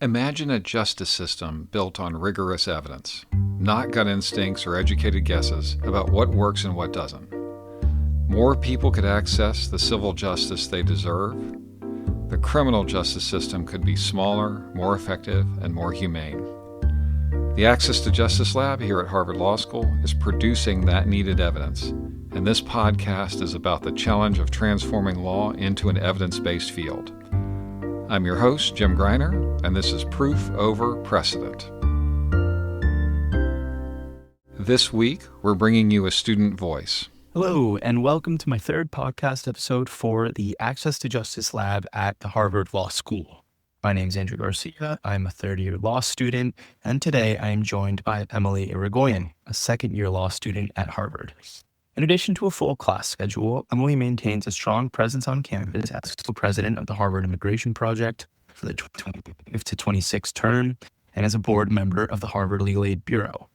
Imagine a justice system built on rigorous evidence, not gut instincts or educated guesses about what works and what doesn't. More people could access the civil justice they deserve. The criminal justice system could be smaller, more effective, and more humane. The Access to Justice Lab here at Harvard Law School is producing that needed evidence, and this podcast is about the challenge of transforming law into an evidence-based field. I'm your host, Jim Greiner, and this is Proof Over Precedent. This week, we're bringing you a student voice. Hello, and welcome to my third podcast episode for the Access to Justice Lab at the Harvard Law School. My name is Andrew Garcia. I'm a third-year law student, and today I am joined by Emily Irigoyen, a second-year law student at Harvard. In addition to a full class schedule, Emily maintains a strong presence on campus as co-president of the Harvard Immigration Project for the 2025 to 26 term, and as a board member of the Harvard Legal Aid Bureau.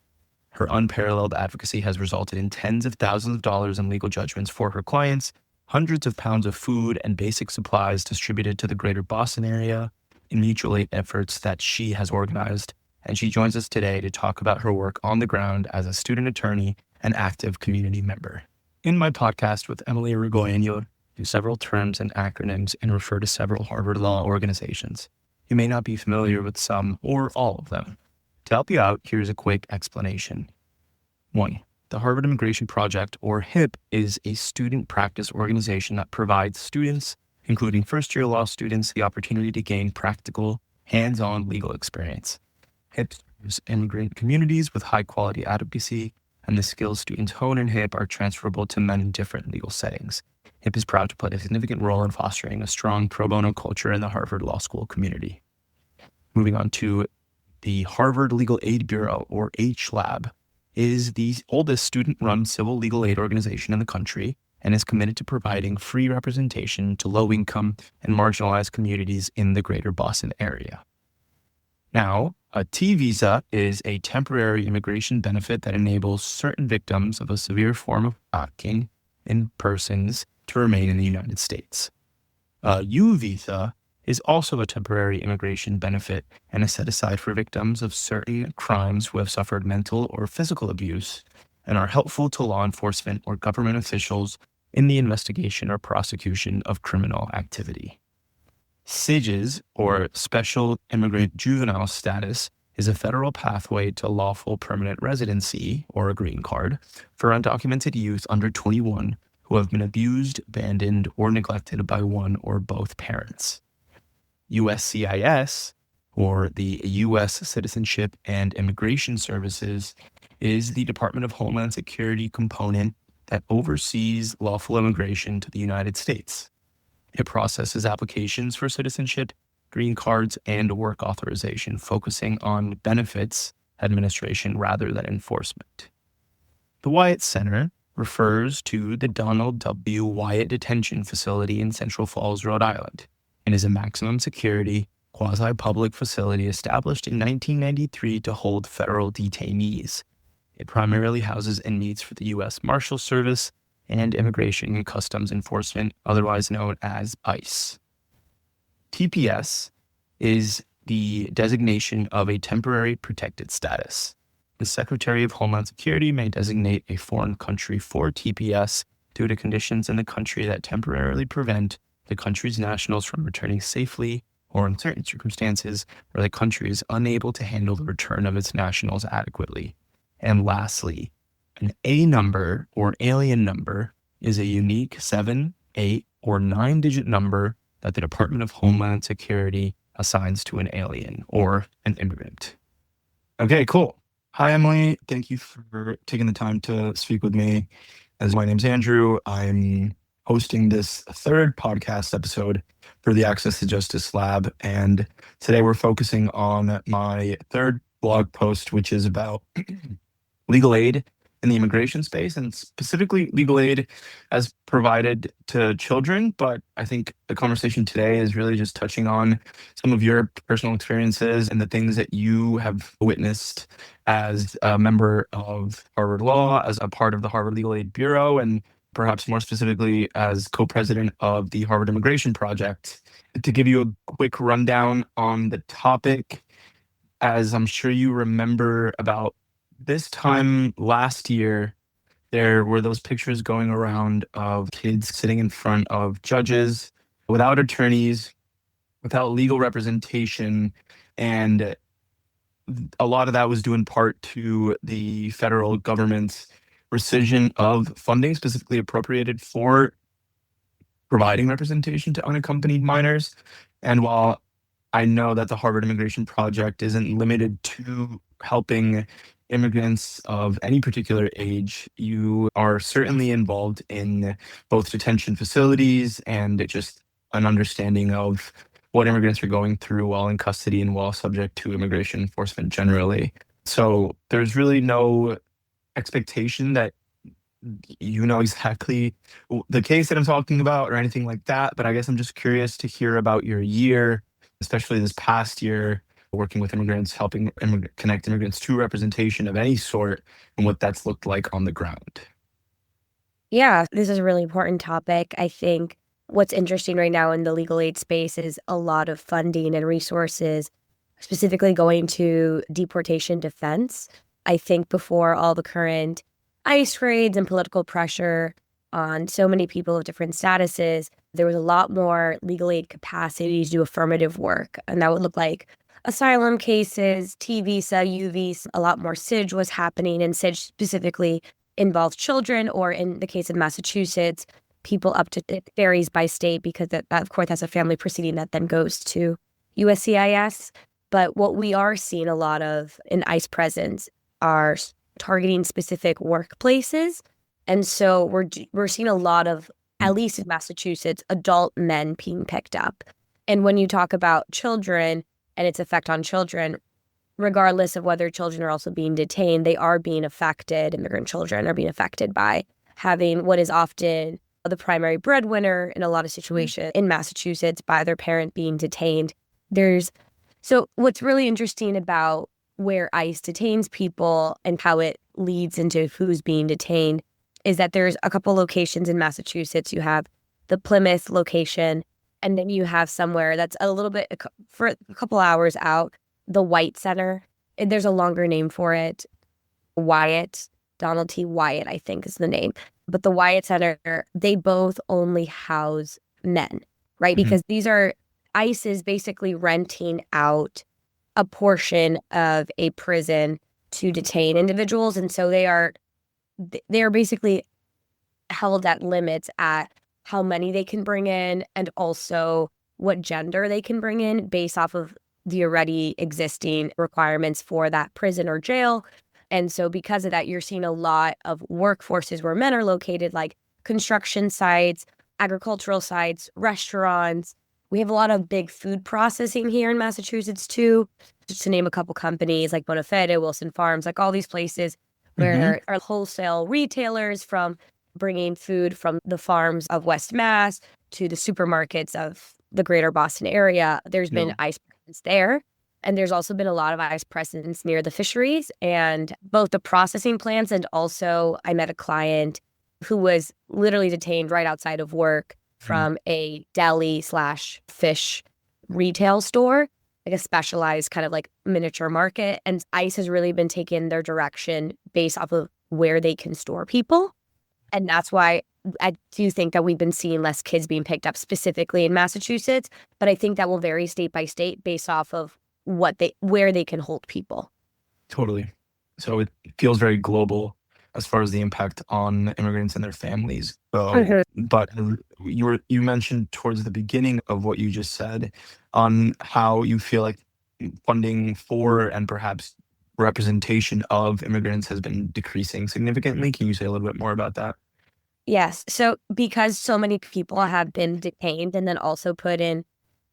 Her unparalleled advocacy has resulted in tens of thousands of dollars in legal judgments for her clients, hundreds of pounds of food and basic supplies distributed to the greater Boston area in mutual aid efforts that she has organized, and she joins us today to talk about her work on the ground as a student attorney and active community member. In my podcast with Emily Irigoyen, you'll do several terms and acronyms and refer to several Harvard Law organizations. You may not be familiar with some or all of them. To help you out, here's a quick explanation. 1. The Harvard Immigration Project, or HIP, is a student practice organization that provides students, including first-year law students, the opportunity to gain practical, hands-on legal experience. HIP serves immigrant communities with high-quality advocacy, and the skills students hone in HIP are transferable to many different legal settings. HIP is proud to play a significant role in fostering a strong pro bono culture in the Harvard Law School community. Moving on to the Harvard Legal Aid Bureau, or HLAB, is the oldest student-run civil legal aid organization in the country and is committed to providing free representation to low-income and marginalized communities in the greater Boston area. Now, a T visa is a temporary immigration benefit that enables certain victims of a severe form of trafficking in persons to remain in the United States. A U visa is also a temporary immigration benefit and is set aside for victims of certain crimes who have suffered mental or physical abuse and are helpful to law enforcement or government officials in the investigation or prosecution of criminal activity. SIJs, or Special Immigrant Juvenile Status, is a federal pathway to lawful permanent residency, or a green card, for undocumented youth under 21 who have been abused, abandoned, or neglected by one or both parents. USCIS, or the U.S. Citizenship and Immigration Services, is the Department of Homeland Security component that oversees lawful immigration to the United States. It processes applications for citizenship, green cards, and work authorization, focusing on benefits administration rather than enforcement. The Wyatt Center refers to the Donald W. Wyatt Detention Facility in Central Falls, Rhode Island, and is a maximum security, quasi-public facility established in 1993 to hold federal detainees. It primarily houses inmates for the U.S. Marshal Service and Immigration and Customs Enforcement, otherwise known as ICE. TPS is the designation of a temporary protected status. The Secretary of Homeland Security may designate a foreign country for TPS due to conditions in the country that temporarily prevent the country's nationals from returning safely, or in certain circumstances where the country is unable to handle the return of its nationals adequately. And lastly, an A number or alien number is a unique 7, 8, or 9-digit number that the Department of Homeland Security assigns to an alien or an immigrant. Okay, cool. Hi, Emily. Thank you for taking the time to speak with me. As my name's Andrew, I'm hosting this third podcast episode for the Access to Justice Lab. And today we're focusing on my third blog post, which is about legal aid in the immigration space, and specifically legal aid as provided to children. But I think the conversation today is really just touching on some of your personal experiences and the things that you have witnessed as a member of Harvard Law, as a part of the Harvard Legal Aid Bureau, and perhaps more specifically as co-president of the Harvard Immigration Project. To give you a quick rundown on the topic, as I'm sure you remember, about this time last year, there were those pictures going around of kids sitting in front of judges without attorneys, without legal representation. And a lot of that was due in part to the federal government's rescission of funding specifically appropriated for providing representation to unaccompanied minors. And while I know that the Harvard Immigration Project isn't limited to helping immigrants of any particular age, you are certainly involved in both detention facilities and just an understanding of what immigrants are going through while in custody and while subject to immigration enforcement generally. So there's really no expectation that you know exactly the case that I'm talking about or anything like that. But I guess I'm just curious to hear about your year, especially this past year, working with immigrants, helping connect immigrants to representation of any sort, and what that's looked like on the ground. Yeah, this is a really important topic. I think what's interesting right now in the legal aid space is a lot of funding and resources, specifically going to deportation defense. I think before all the current ICE raids and political pressure on so many people of different statuses, there was a lot more legal aid capacity to do affirmative work. And that would look like asylum cases, T visa, U visa, a lot more SIJ was happening. And SIJ specifically involved children, or in the case of Massachusetts, people up to, it varies by state because that of course has a family proceeding that then goes to USCIS. But what we are seeing a lot of in ICE presence are targeting specific workplaces. And so we're seeing a lot of, at least in Massachusetts, adult men being picked up. And when you talk about children and its effect on children, regardless of whether children are also being detained, they are being affected. Immigrant children are being affected by having what is often the primary breadwinner in a lot of situations in Massachusetts by their parent being detained. So what's really interesting about where ICE detains people and how it leads into who's being detained is that there's a couple locations in Massachusetts. You have the Plymouth location, and then you have somewhere that's a little bit, for a couple hours out, the White Center. There's a longer name for it. Wyatt, Donald T. Wyatt, I think is the name. But the Wyatt Center, they both only house men, right? Mhm. Because these are, ICE is basically renting out a portion of a prison to detain individuals. And so they are basically held at limits at how many they can bring in and also what gender they can bring in based off of the already existing requirements for that prison or jail. And so because of that, you're seeing a lot of workforces where men are located, like construction sites, agricultural sites, restaurants. We have a lot of big food processing here in Massachusetts too, just to name a couple companies like Bonafide, Wilson Farms, like all these places where are wholesale retailers, from bringing food from the farms of West Mass to the supermarkets of the greater Boston area. There's been ICE presence there. And there's also been a lot of ICE presence near the fisheries and both the processing plants. And also I met a client who was literally detained right outside of work from a deli/fish retail store, like a specialized kind of like miniature market. And ICE has really been taking their direction based off of where they can store people. And that's why I do think that we've been seeing less kids being picked up specifically in Massachusetts. But I think that will vary state by state based off of where they can hold people. Totally. So it feels very global as far as the impact on immigrants and their families. But you mentioned towards the beginning of what you just said on how you feel like funding for and perhaps representation of immigrants has been decreasing significantly. Can you say a little bit more about that? Yes. So because so many people have been detained and then also put in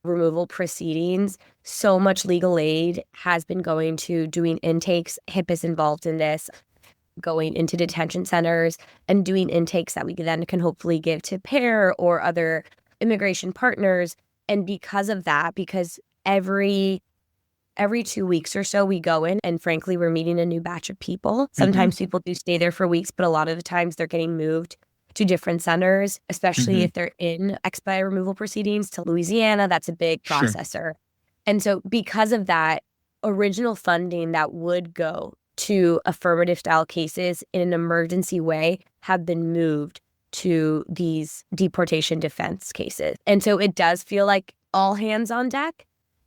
removal proceedings, so much legal aid has been going to doing intakes. HIP is involved in this, going into detention centers and doing intakes that we then can hopefully give to PAIR or other immigration partners. And because of that, because every 2 weeks or so we go in and frankly, we're meeting a new batch of people. Sometimes people do stay there for weeks, but a lot of the times they're getting moved to different centers, especially Mhm. if they're in expedited removal proceedings to Louisiana. That's a big Sure. processor. And so because of that, original funding that would go to affirmative style cases in an emergency way have been moved to these deportation defense cases. And so it does feel like all hands on deck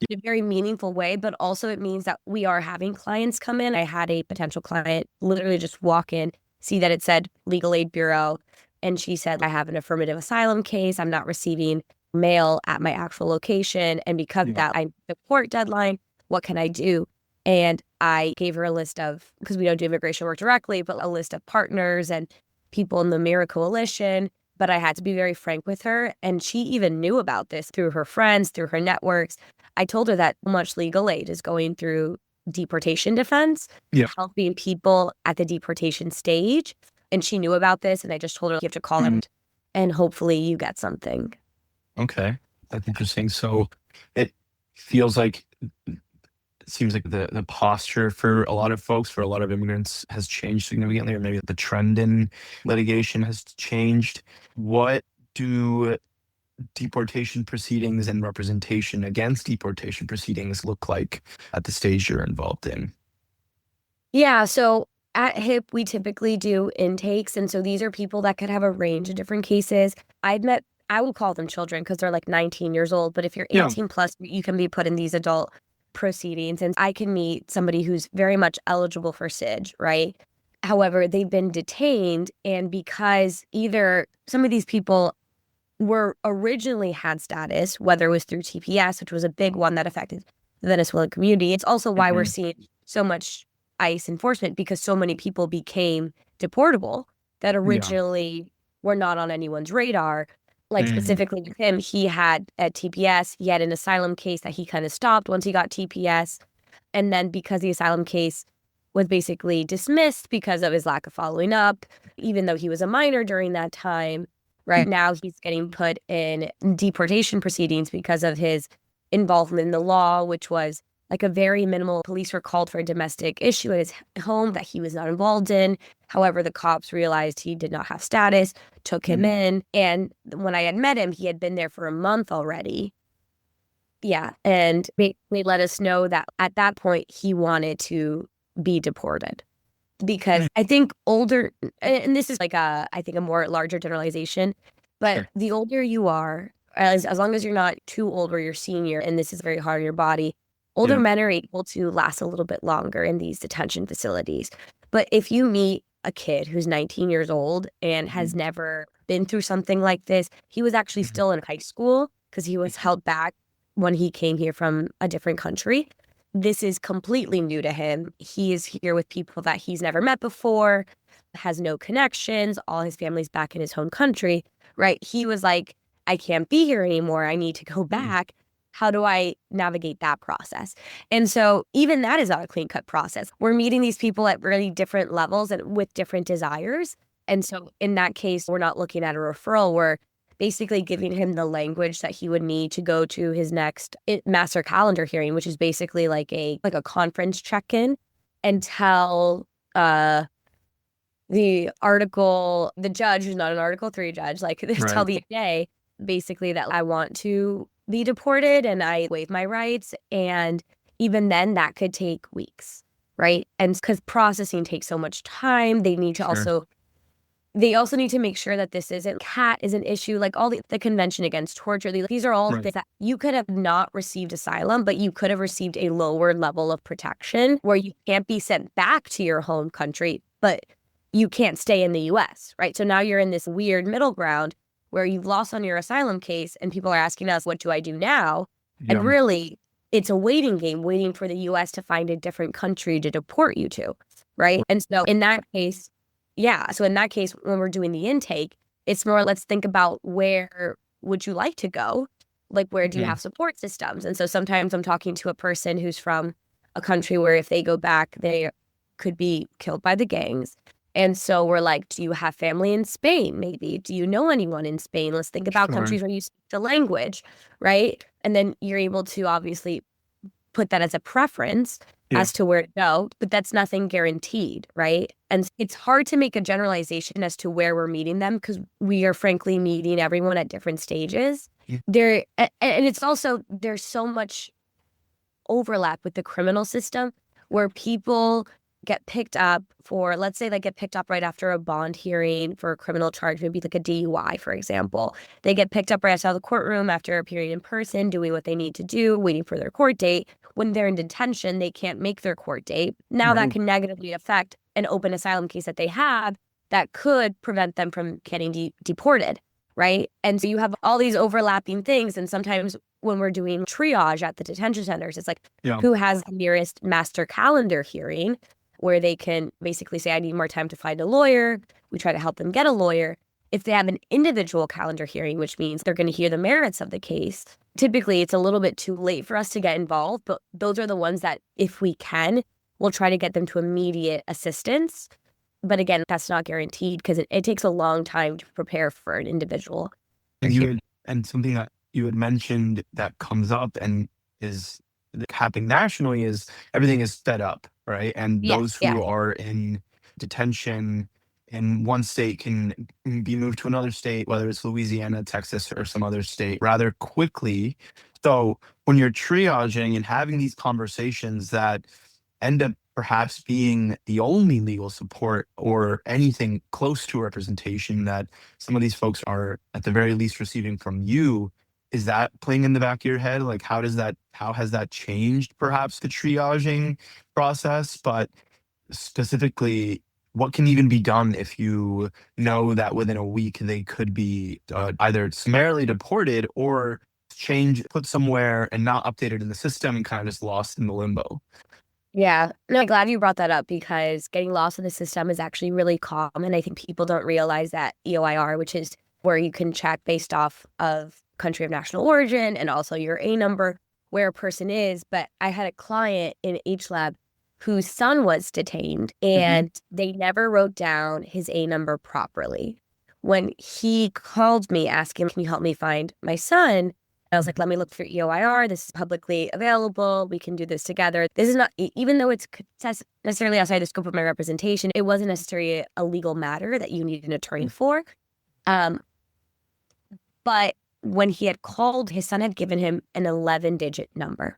in a very meaningful way, but also it means that we are having clients come in. I had a potential client literally just walk in, see that it said Legal Aid Bureau, and she said, I have an affirmative asylum case. I'm not receiving mail at my actual location. And because of that, I'm the court deadline. What can I do? And I gave her a list of, because we don't do immigration work directly, but a list of partners and people in the Mirror Coalition. But I had to be very frank with her. And she even knew about this through her friends, through her networks. I told her that much legal aid is going through deportation defense, helping people at the deportation stage. And she knew about this. And I just told her, you have to call them and hopefully you get something. Okay. That's interesting. So it feels like, it seems like the posture for a lot of folks, for a lot of immigrants, has changed significantly, or maybe the trend in litigation has changed. What do deportation proceedings and representation against deportation proceedings look like at the stage you're involved in? Yeah, so at HIP, we typically do intakes. And so these are people that could have a range of different cases. I would call them children because they're like 19 years old. But if you're 18 plus, you can be put in these adult proceedings. And I can meet somebody who's very much eligible for SIJ, right? However, they've been detained. And because either some of these people were originally had status, whether it was through TPS, which was a big one that affected the Venezuelan community. It's also why we're seeing so much ICE enforcement, because so many people became deportable that originally were not on anyone's radar. Like specifically with him, he had at TPS, he had an asylum case that he kind of stopped once he got TPS. And then because the asylum case was basically dismissed because of his lack of following up, even though he was a minor during that time, right now he's getting put in deportation proceedings because of his involvement in the law, which was like a very minimal. Police were called for a domestic issue at his home that he was not involved in. However, the cops realized he did not have status, took him in. And when I had met him, he had been there for a month already. Yeah. And they let us know that at that point, he wanted to be deported. Because I think older, and this is like I think a more larger generalization, but the older you are, as long as you're not too old where you're senior, and this is very hard on your body, older men are able to last a little bit longer in these detention facilities. But if you meet a kid who's 19 years old and has never been through something like this, he was actually still in high school because he was held back when he came here from a different country. This is completely new to him. He is here with people that he's never met before, has no connections, all his family's back in his home country, right? He was like, I can't be here anymore. I need to go back. How do I navigate that process? And so even that is not a clean-cut process. We're meeting these people at really different levels and with different desires. And so in that case, we're not looking at a referral. We're basically giving him the language that he would need to go to his next master calendar hearing, which is basically like a conference check-in, and tell the judge, who's not an Article 3 judge, tell the day basically that I want to be deported and I waive my rights. And even then that could take weeks, right? And because processing takes so much time, they need to they also need to make sure that this isn't CAT is an issue, like all the Convention Against Torture. These are all things that you could have not received asylum, but you could have received a lower level of protection where you can't be sent back to your home country, but you can't stay in the US, right? So now you're in this weird middle ground where you've lost on your asylum case and people are asking us, what do I do now? And really, it's a waiting game, waiting for the US to find a different country to deport you to, right? And so in that case, when we're doing the intake, it's more, let's think about where would you like to go? Like, where do you have support systems? And so sometimes I'm talking to a person who's from a country where if they go back, they could be killed by the gangs. And so we're like, do you have family in Spain? Maybe. Do you know anyone in Spain? Let's think about countries where you speak the language, right? And then you're able to obviously put that as a preference. Yeah. as to where to go, but that's nothing guaranteed, right? And it's hard to make a generalization as to where we're meeting them because we are frankly meeting everyone at different stages. Yeah. And it's also, there's so much overlap with the criminal system where people get picked up for, let's say they get picked up right after a bond hearing for a criminal charge, maybe like a DUI, for example. They get picked up right outside the courtroom after a period in person, doing what they need to do, waiting for their court date. When they're in detention, they can't make their court date. Now that can negatively affect an open asylum case that they have that could prevent them from getting deported, right? And so you have all these overlapping things. And sometimes when we're doing triage at the detention centers, it's like, who has the nearest master calendar hearing where they can basically say, I need more time to find a lawyer. We try to help them get a lawyer. If they have an individual calendar hearing, which means they're going to hear the merits of the case, typically it's a little bit too late for us to get involved. But those are the ones that, if we can, we'll try to get them to immediate assistance. But again, that's not guaranteed because it takes a long time to prepare for an individual. And something that you had mentioned that comes up and is happening nationally is everything is sped up, right? And those who are in detention in one state can be moved to another state, whether it's Louisiana, Texas, or some other state, rather quickly. So when you're triaging and having these conversations that end up perhaps being the only legal support or anything close to representation that some of these folks are at the very least receiving from you, is that playing in the back of your head? Like, how has that changed perhaps the triaging process? But specifically, what can even be done if you know that within a week they could be either summarily deported or put somewhere and not updated in the system and kind of just lost in the limbo? Yeah, no, I'm glad you brought that up because getting lost in the system is actually really common. I think people don't realize that EOIR, which is where you can check based off of country of national origin and also your A number, where a person is. But I had a client in H Lab whose son was detained and they never wrote down his A number properly. When he called me asking, can you help me find my son? I was like, let me look for EOIR. This is publicly available. We can do this together. This is not, even though it's necessarily outside the scope of my representation, it wasn't necessarily a legal matter that you need an attorney for. But when he had called, his son had given him an 11-digit number.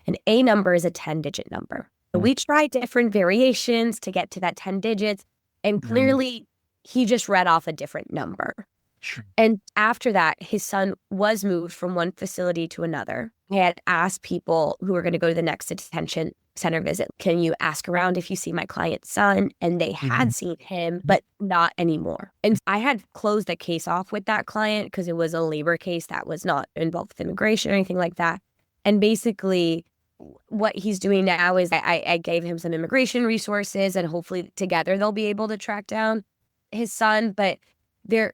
An A number is a 10-digit number. So we tried different variations to get to that 10 digits, and clearly he just read off a different number. Sure. And after that, his son was moved from one facility to another. He had asked people who were going to go to the next detention center visit, can you ask around if you see my client's son? And they had seen him, but not anymore. And I had closed the case off with that client because it was a labor case that was not involved with immigration or anything like that. And basically, what he's doing now is I gave him some immigration resources and hopefully together they'll be able to track down his son. But there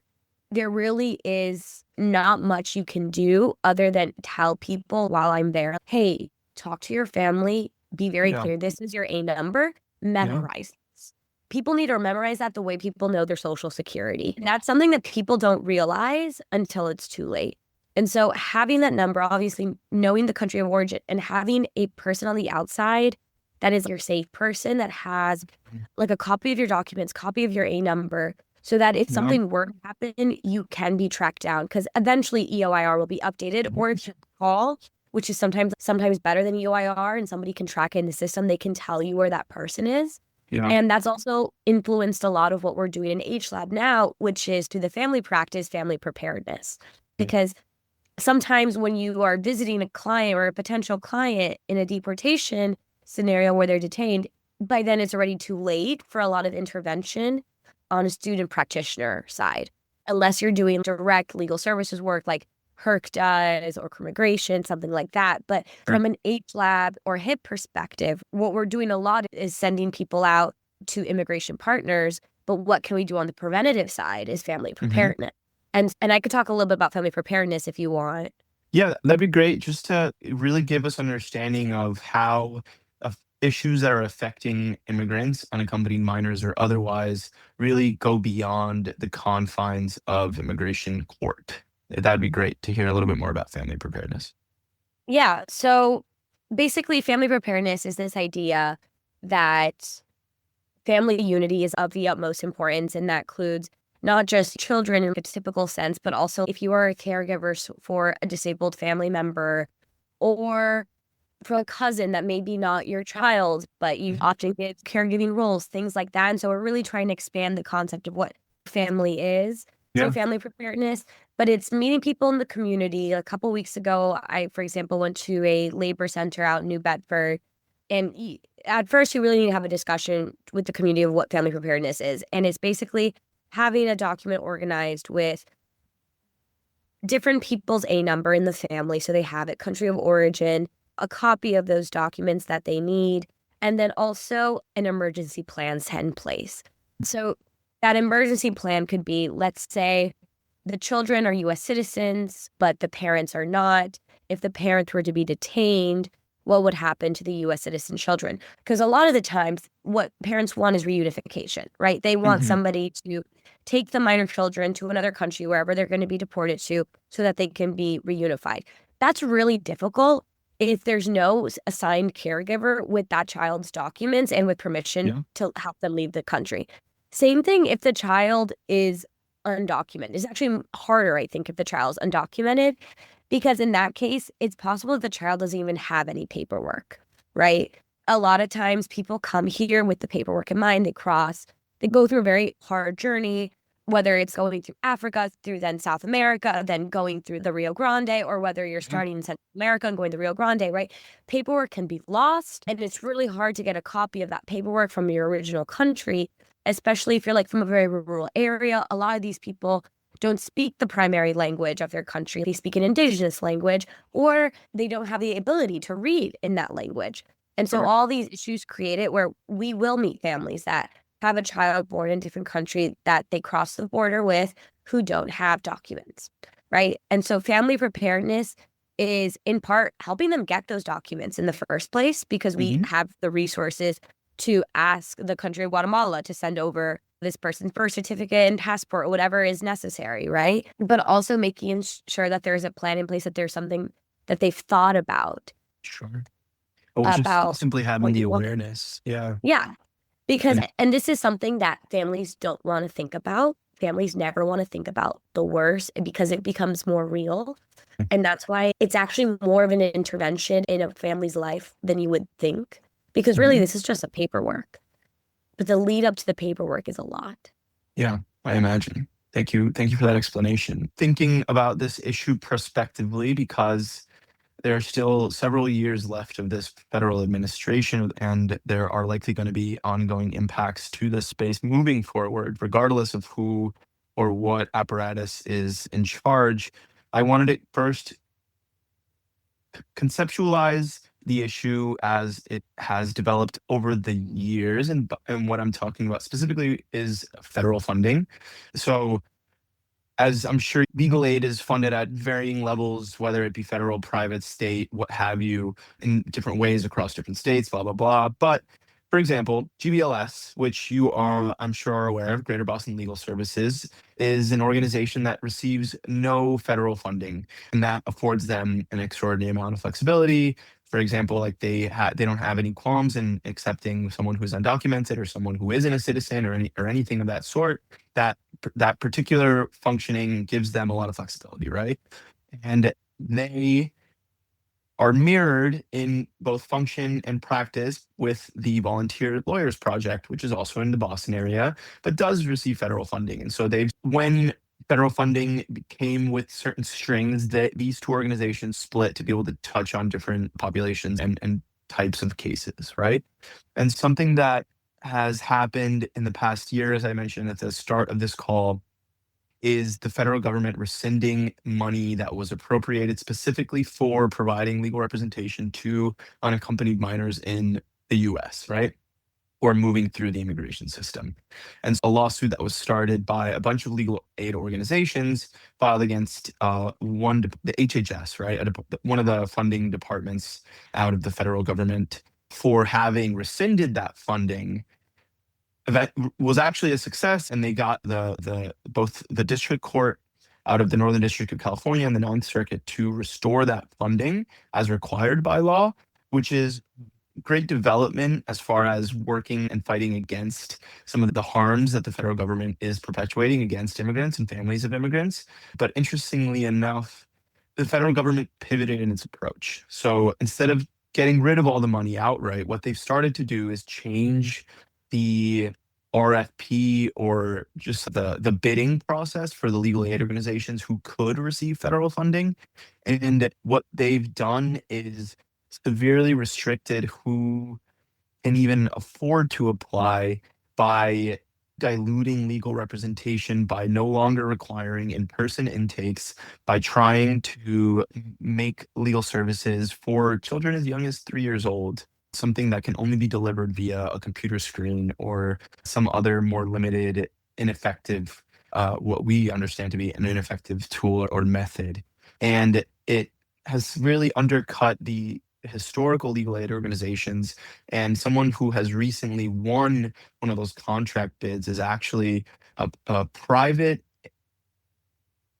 really is not much you can do other than tell people while I'm there, hey, talk to your family, be very clear. This is your A number, memorize this. People need to memorize that the way people know their social security. And that's something that people don't realize until it's too late. And so having that number, obviously knowing the country of origin and having a person on the outside that is your safe person that has like a copy of your documents, copy of your A number, so that if something were to happen, you can be tracked down because eventually EOIR will be updated. Or if you call, which is sometimes better than EOIR, and somebody can track it in the system, they can tell you where that person is. Yeah. And that's also influenced a lot of what we're doing in H Lab now, which is through the family practice, family preparedness. Because sometimes when you are visiting a client or a potential client in a deportation scenario where they're detained, by then it's already too late for a lot of intervention on a student practitioner side, unless you're doing direct legal services work like HERC does or immigration, something like that. But from an H Lab or HIP perspective, what we're doing a lot is sending people out to immigration partners. But what can we do on the preventative side is family preparedness. And I could talk a little bit about family preparedness if you want. Yeah, that'd be great. Just to really give us understanding of how issues that are affecting immigrants, unaccompanied minors, or otherwise really go beyond the confines of immigration court. That'd be great to hear a little bit more about family preparedness. Yeah. So basically, family preparedness is this idea that family unity is of the utmost importance, and that includes not just children in a typical sense, but also if you are a caregiver for a disabled family member or for a cousin that may be not your child, but you often get caregiving roles, things like that. And so we're really trying to expand the concept of what family is. Yeah. So family preparedness, but it's meeting people in the community. A couple weeks ago, I, for example, went to a labor center out in New Bedford. And at first, you really need to have a discussion with the community of what family preparedness is. And it's basically having a document organized with different people's A number in the family. So they have it, country of origin, a copy of those documents that they need, and then also an emergency plan set in place. So that emergency plan could be, let's say, the children are U.S. citizens, but the parents are not. If the parents were to be detained, what would happen to the U.S. citizen children? Because a lot of the times, what parents want is reunification, right? They want somebody to take the minor children to another country, wherever they're going to be deported to, so that they can be reunified. That's really difficult if there's no assigned caregiver with that child's documents and with permission to help them leave the country. Same thing if the child is undocumented. It's actually harder, I think, if the child's undocumented, because in that case, it's possible that the child doesn't even have any paperwork, right? A lot of times people come here with the paperwork in mind, they go through a very hard journey, whether it's going through Africa, through then South America, then going through the Rio Grande, or whether you're starting in Central America and going to Rio Grande, right? Paperwork can be lost, and it's really hard to get a copy of that paperwork from your original country, especially if you're like from a very rural area. A lot of these people don't speak the primary language of their country. They speak an indigenous language, or they don't have the ability to read in that language. And so all these issues create it where we will meet families that have a child born in a different country that they cross the border with who don't have documents, right? And so family preparedness is in part helping them get those documents in the first place, because we have the resources to ask the country of Guatemala to send over this person's birth certificate and passport or whatever is necessary, right? But also making sure that there's a plan in place, that there's something that they've thought about. Sure. Or just About simply having the awareness. Yeah. Yeah. Because, and this is something that families don't want to think about. Families never want to think about the worst, because it becomes more real. And that's why it's actually more of an intervention in a family's life than you would think. Because really, this is just a paperwork. But the lead up to the paperwork is a lot. Yeah, I imagine. Thank you. Thank you for that explanation. Thinking about this issue prospectively, because there are still several years left of this federal administration, and there are likely going to be ongoing impacts to this space moving forward, regardless of who or what apparatus is in charge. I wanted to first conceptualize the issue as it has developed over the years, and what I'm talking about specifically is federal funding. So, as I'm sure, legal aid is funded at varying levels, whether it be federal, private, state, what have you, in different ways across different states, blah, blah, blah. But for example, GBLS, which you are, I'm sure, are aware of, Greater Boston Legal Services, is an organization that receives no federal funding, and that affords them an extraordinary amount of flexibility. For example, like they don't have any qualms in accepting someone who's undocumented or someone who isn't a citizen or anything of that sort. That particular functioning gives them a lot of flexibility, right? And they are mirrored in both function and practice with the Volunteer Lawyers Project, which is also in the Boston area, but does receive federal funding. And so when federal funding came with certain strings, that these two organizations split to be able to touch on different populations and types of cases, right? And something that has happened in the past year, as I mentioned at the start of this call, is the federal government rescinding money that was appropriated specifically for providing legal representation to unaccompanied minors in the US, right? Or moving through the immigration system. And a lawsuit that was started by a bunch of legal aid organizations filed against the HHS, right? One of the funding departments out of the federal government, for having rescinded that funding. That was actually a success, and they got both the district court out of the Northern District of California and the Ninth Circuit to restore that funding as required by law. which is great development as far as working and fighting against some of the harms that the federal government is perpetuating against immigrants and families of immigrants. But interestingly enough, the federal government pivoted in its approach. So instead of getting rid of all the money outright, what they've started to do is change the RFP, or just the bidding process for the legal aid organizations who could receive federal funding. And what they've done is severely restricted who can even afford to apply by diluting legal representation, by no longer requiring in-person intakes, by trying to make legal services for children as young as 3 years old something that can only be delivered via a computer screen or some other more limited, ineffective, what we understand to be an ineffective tool or method. And it has really undercut the historical legal aid organizations. And someone who has recently won one of those contract bids is actually a private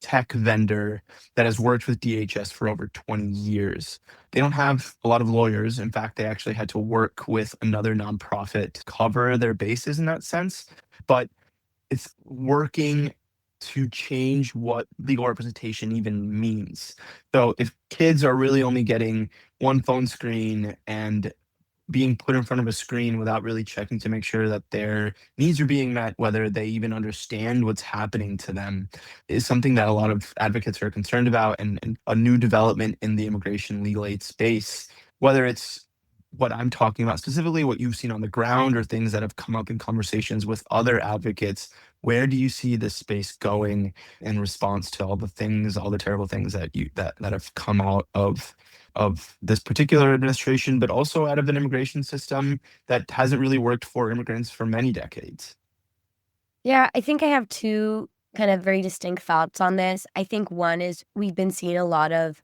tech vendor that has worked with DHS for over 20 years. They don't have a lot of lawyers. In fact, they actually had to work with another nonprofit to cover their bases in that sense. But it's working to change what legal representation even means. So if kids are really only getting one phone screen and being put in front of a screen without really checking to make sure that their needs are being met, whether they even understand what's happening to them, is something that a lot of advocates are concerned about, and a new development in the immigration legal aid space, whether it's what I'm talking about specifically, what you've seen on the ground, or things that have come up in conversations with other advocates. Where do you see this space going in response to all the things, all the terrible things that have come out of this particular administration, but also out of an immigration system that hasn't really worked for immigrants for many decades? Yeah, I think I have two kind of very distinct thoughts on this. I think one is we've been seeing a lot of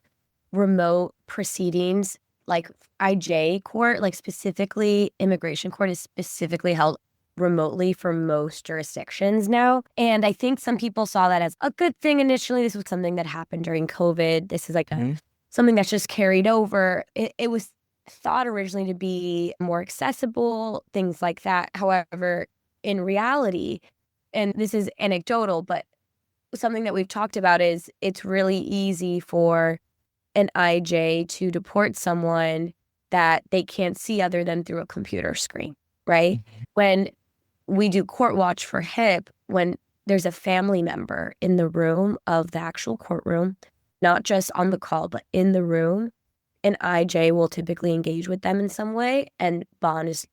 remote proceedings, like IJ court, like specifically immigration court is specifically held remotely for most jurisdictions now. And I think some people saw that as a good thing initially. This was something that happened during COVID. This is like something that's just carried over. It was thought originally to be more accessible, things like that. However, in reality, and this is anecdotal, but something that we've talked about is it's really easy for an IJ to deport someone that they can't see other than through a computer screen, right? When we do court watch for HIP, when there's a family member in the room of the actual courtroom, not just on the call, but in the room, an IJ will typically engage with them in some way, and bond is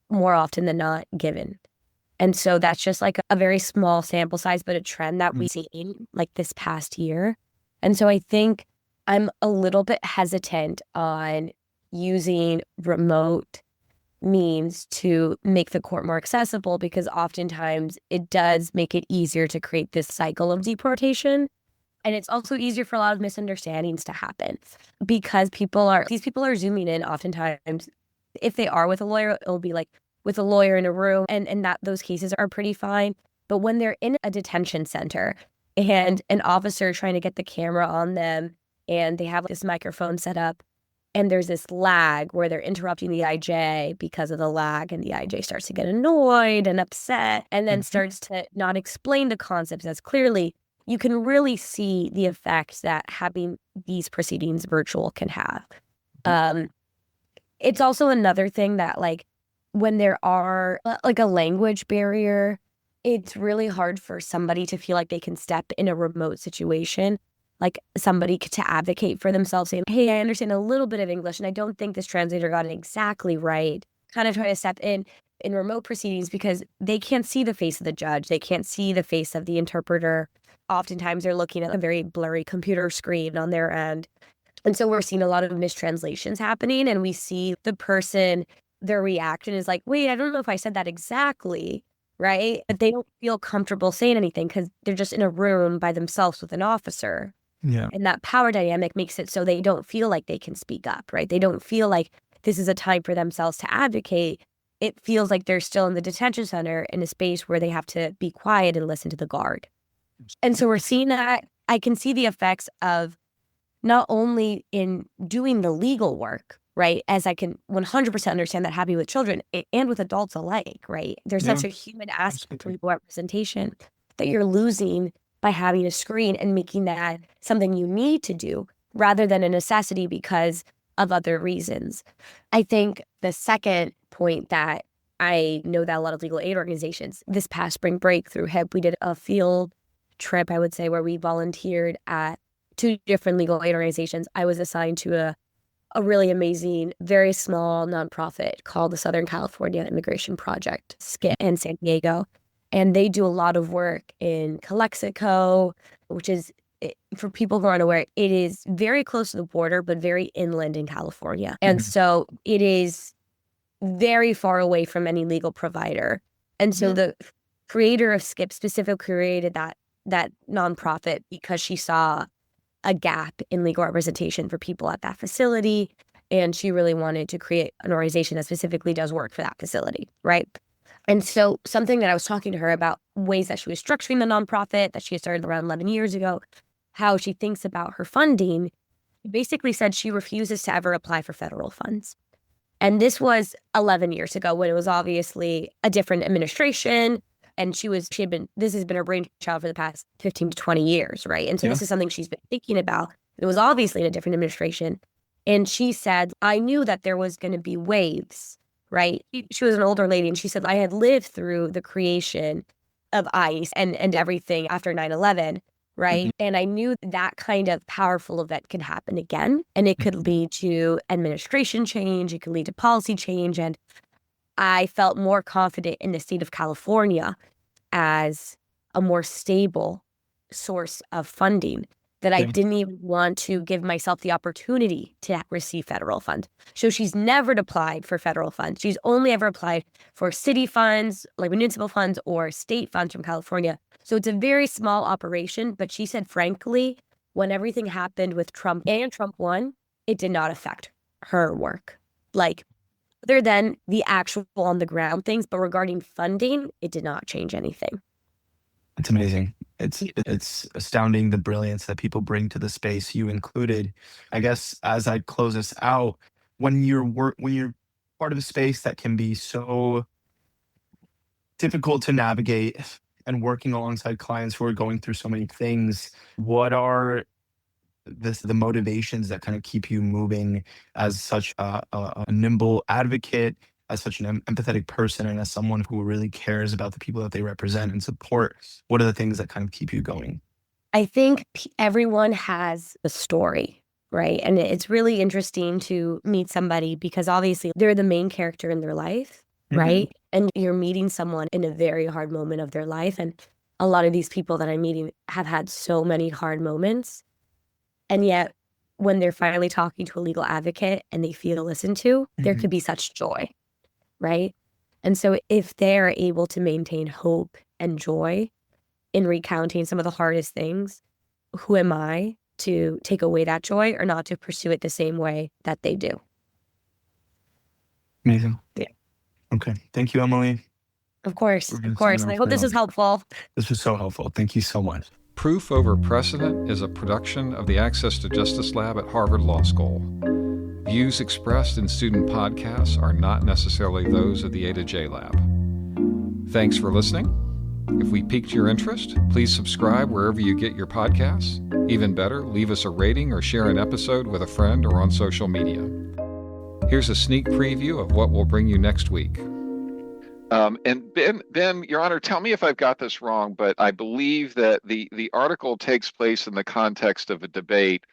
more often than not given. And so that's just like a very small sample size, but a trend that we've seen like this past year. And so I think I'm a little bit hesitant on using remote means to make the court more accessible, because oftentimes it does make it easier to create this cycle of deportation. And it's also easier for a lot of misunderstandings to happen because these people are zooming in oftentimes. If they are with a lawyer, it'll be like with a lawyer in a room, and that those cases are pretty fine. But when they're in a detention center and an officer trying to get the camera on them, and they have this microphone set up, and there's this lag where they're interrupting the IJ because of the lag, and the IJ starts to get annoyed and upset, and then starts to not explain the concepts as clearly, you can really see the effect that having these proceedings virtual can have. It's also another thing that, like, when there are like a language barrier, it's really hard for somebody to feel like they can step in a remote situation, like somebody to advocate for themselves, saying, hey, I understand a little bit of English and I don't think this translator got it exactly right. Kind of try to step in remote proceedings because they can't see the face of the judge. They can't see the face of the interpreter. Oftentimes they're looking at a very blurry computer screen on their end. And so we're seeing a lot of mistranslations happening, and we see the person, their reaction is like, wait, I don't know if I said that exactly, right? But they don't feel comfortable saying anything because they're just in a room by themselves with an officer. Yeah. And that power dynamic makes it so they don't feel like they can speak up, right? They don't feel like this is a time for themselves to advocate. It feels like they're still in the detention center in a space where they have to be quiet and listen to the guard. And so we're seeing that. I can see the effects of not only in doing the legal work, right? As I can 100% understand that happening with children and with adults alike, right? There's Yeah, such a human aspect to absolutely. legal representation that you're losing by having a screen and making that something you need to do rather than a necessity because of other reasons. I think the second point that I know that a lot of legal aid organizations this past spring break through HIP, we did a field trip, I would say, where we volunteered at two different legal aid organizations. I was assigned to a really amazing, very small nonprofit called the Southern California Immigration Project, SCIT, in San Diego. And they do a lot of work in Calexico, which is, for people who aren't aware, it is very close to the border, but very inland in California. And so it is very far away from any legal provider. And so the creator of Skip specifically created that nonprofit because she saw a gap in legal representation for people at that facility. And she really wanted to create an organization that specifically does work for that facility, right? And so something that I was talking to her about ways that she was structuring the nonprofit that she had started around 11 years ago, how she thinks about her funding, basically said she refuses to ever apply for federal funds. And this was 11 years ago when it was obviously a different administration. And this has been her brainchild for the past 15 to 20 years, right? And so this is something she's been thinking about. It was obviously in a different administration. And she said, I knew that there was going to be waves, right? She was an older lady, and she said, I had lived through the creation of ICE and everything after 9/11, right? And I knew that kind of powerful event could happen again, and it could lead to administration change, it could lead to policy change. And I felt more confident in the state of California as a more stable source of funding that I didn't even want to give myself the opportunity to receive federal funds. So she's never applied for federal funds. She's only ever applied for city funds, like municipal funds or state funds from California. So it's a very small operation. But she said, frankly, when everything happened with Trump and Trump won, it did not affect her work. Like, other than the actual on the ground things, but regarding funding, it did not change anything. It's amazing. It's astounding the brilliance that people bring to the space, you included. I guess as I close this out, when you're part of a space that can be so difficult to navigate and working alongside clients who are going through so many things, what are the motivations that kind of keep you moving as such a nimble advocate, as such an empathetic person, and as someone who really cares about the people that they represent and support? What are the things that kind of keep you going? I think everyone has a story, right? And it's really interesting to meet somebody because obviously they're the main character in their life, right? And you're meeting someone in a very hard moment of their life. And a lot of these people that I'm meeting have had so many hard moments. And yet, when they're finally talking to a legal advocate and they feel listened to, there could be such joy, right? And so if they're able to maintain hope and joy in recounting some of the hardest things, who am I to take away that joy or not to pursue it the same way that they do? Amazing. Yeah. Okay. Thank you, Emily. Of course. We're Of gonna course. sign And I off hope this now. was helpful. This was so helpful. Thank you so much. Proof Over Precedent is a production of the Access to Justice Lab at Harvard Law School. Views expressed in student podcasts are not necessarily those of the A to J Lab. Thanks for listening. If we piqued your interest, please subscribe wherever you get your podcasts. Even better, leave us a rating or share an episode with a friend or on social media. Here's a sneak preview of what will bring you next week. And Ben, Your Honor, tell me if I've got this wrong, but I believe that the article takes place in the context of a debate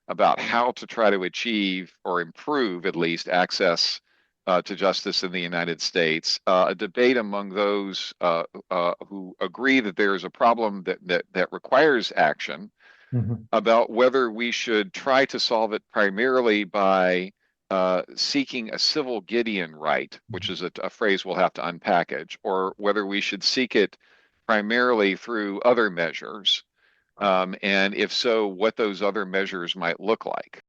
about how to try to achieve or improve, at least, access to justice in the United States. A debate among those who agree that there is a problem that requires action, about whether we should try to solve it primarily by seeking a civil Gideon right, which is a phrase we'll have to unpackage, or whether we should seek it primarily through other measures. And if so, what those other measures might look like.